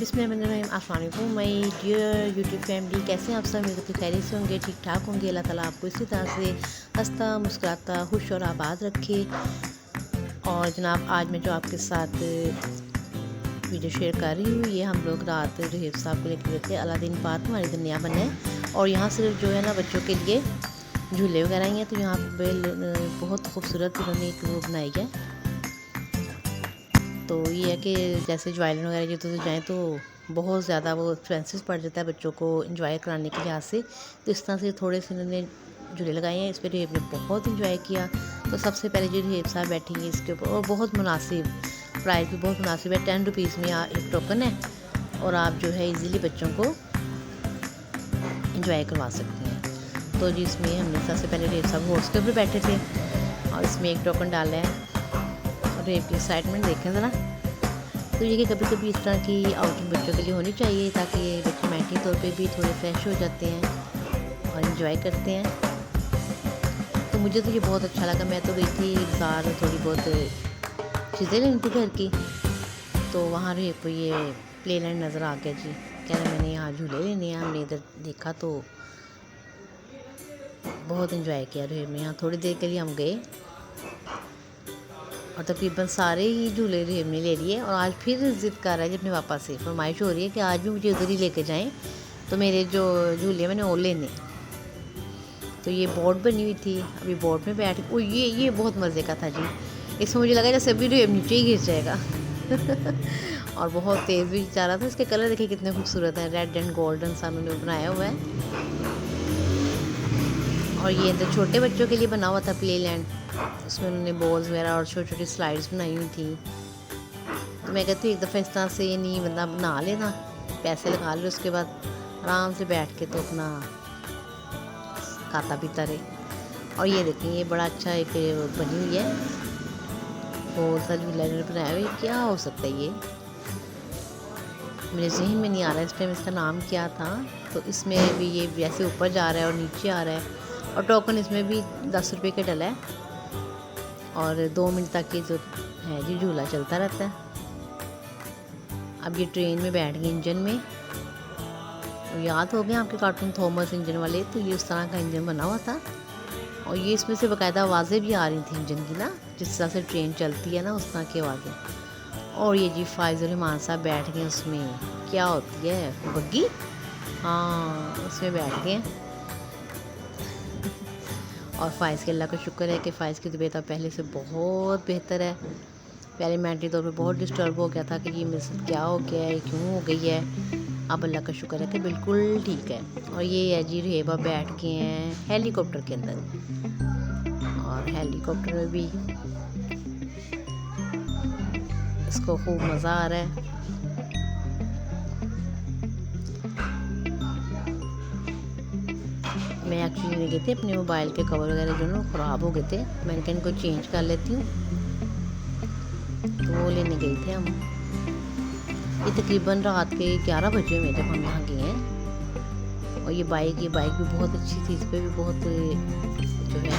अस्सलामुअलैकुम my dear YouTube family, कैसे हैं आप सब? मेरे तो खैरियत से होंगे, ठीक ठाक होंगे। अल्लाह ताला आपको इसी तरह से हंसता मुस्कुराता खुश और आबाद रखे। और जनाब, आज मैं जो आपके साथ वीडियो शेयर कर रही हूँ, ये हम लोग रात रहीब साहब को लेकर गए थे अलादीन पार्क, हमारे इधर नया बना है। और यहाँ सिर्फ जो है ना बच्चों के लिए झूले वगैरह ही हैं। तो यहाँ पे बहुत खूबसूरत इन्होंने एक वो बनाई है। तो ये है कि जैसे ज्वाइलन वगैरह जो तो जाएँ तो बहुत ज़्यादा वो एक्सपेंसिव पड़ जाता है बच्चों को इंजॉय कराने के लिहाज से। तो इस तरह से थोड़े से इन्होंने झूले लगाए हैं। इस पर रेब ने बहुत इंजॉय किया। तो सबसे पहले जो रेब साहब बैठेंगे इसके ऊपर, और बहुत मुनासिब प्राइस भी बहुत मुनासिब है। 10 रुपीज़ में एक टोकन है और आप जो है इजीली बच्चों को इंजॉय करवा सकते हैं। तो जी इसमें हमने सबसे पहले रेब साहब हॉर्स के ऊपर बैठे थे और इसमें एक टोकन डाला है। और रेब की एक्साइटमेंट देखें ज़रा। तो ये कि कभी कभी इस तरह की आउटिंग बच्चों के लिए होनी चाहिए, ताकि ये बच्चे मेंटली तौर पे भी थोड़े फ्रेश हो जाते हैं और इन्जॉय करते हैं। तो मुझे तो ये बहुत अच्छा लगा। मैं तो गई थी बाज़ार थोड़ी बहुत चीज़ें लेनी थी घर की। तो वहाँ रेब को ये प्ले लैंड नज़र आ गया जी। कह रहे मैंने यहाँ झूले लेने हैं। हमने इधर देखा तो बहुत इन्जॉय किया रेब में। यहाँ थोड़ी देर के लिए हम गए और तकरीबन सारे ही झूले रेब ने ले लिए। और आज फिर ज़िद कर रहा है, जब अपने पापा से फरमाइश हो रही है कि आज भी मुझे उधर ही लेके जाएं, तो मेरे जो झूले मैंने वो लेने। तो ये बोर्ड बनी हुई थी, अभी बोर्ड में बैठ ओ ये बहुत मज़े का था जी। इसमें मुझे लगा जैसे अभी रेब नीचे ही गिर जाएगा। और बहुत तेज़ भी जा रहा था। इसके कलर देखिए कितने खूबसूरत हैं, रेड एंड गोल्डन सा उन्होंने बनाया हुआ है। और ये अंदर छोटे बच्चों के लिए बना हुआ था प्ले लैंड। उसमें उन्होंने बॉल्स वगैरह और छोटी छोटी स्लाइड्स बनाई हुई थी। तो मैं कहती हूँ एक दफ़ा इस तरह से नहीं बंदा बना लेना, पैसे लगा ले, उसके बाद आराम से बैठ के तो अपना खाता पीता रहे। और ये देखें, ये बड़ा अच्छा एक बनी हुई है, बहुत सा झूला बनाया हुआ है। क्या हो सकता है ये, मेरे जहन में नहीं आ रहा है इस टाइम इसका नाम क्या था। तो इसमें भी ये वैसे ऊपर जा रहा है और नीचे आ रहा है। और टोकन इसमें भी 10 रुपये का डला है। और 2 मिनट तक ये जो है जी झूला चलता रहता है। अब ये ट्रेन में बैठ गए इंजन में। और याद हो गए आपके कार्टून थॉमस इंजन वाले, तो ये उस तरह का इंजन बना हुआ था। और ये इसमें से बाकायदा आवाज़ें भी आ रही थी इंजन की ना, जिस तरह से ट्रेन चलती है ना उस तरह की आवाज़ें। और ये जी फाइजुर रहमान साहब बैठ गए उसमें, क्या होती है बग्गी, हाँ उसमें बैठ गए। और फ़ाइज़ के अल्लाह का शुक्र है कि फ़ाइज़ की तबीयत अब पहले से बहुत बेहतर है। पहले मेंटली तौर पे बहुत डिस्टर्ब हो गया था कि ये मेरे साथ क्या हो गया है, क्यों हो गई है। अब अल्लाह का शुक्र है कि बिल्कुल ठीक है। और ये है जी रेबा बैठ गए हैं हेलीकॉप्टर के अंदर। और हेलीकॉप्टर में भी इसको खूब मज़ा आ रहा है। मैं एक्चुअली ले गए थे अपने मोबाइल के कवर वगैरह जो ना ख़राब हो गए थे, मैंने कहा इनको चेंज कर लेती हूँ, तो वो लेने गए थे हम। ये तकरीबन रात के 11 बजे में जब हम यहाँ गए हैं। और ये बाइक भी बहुत अच्छी थी, इस पर भी बहुत जो है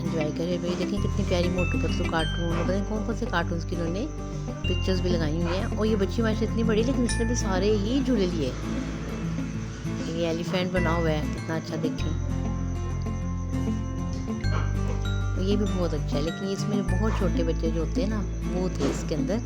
इंजॉय करे भाई। देखें कितनी प्यारी मोटू पतलू कार्टून, पता नहीं कौन कौन से कार्टून्स की इन्होंने पिक्चर्स भी लगाई हुई हैं। और ये बच्ची हमारे से इतनी बड़ी, लेकिन इसने भी सारे ही झूले लिए। ये एलिफेंट बना हुआ है, कितना अच्छा देखें। तो ये भी बहुत अच्छा है, लेकिन इसमें बहुत छोटे बच्चे जो होते हैं ना वो थे इसके अंदर।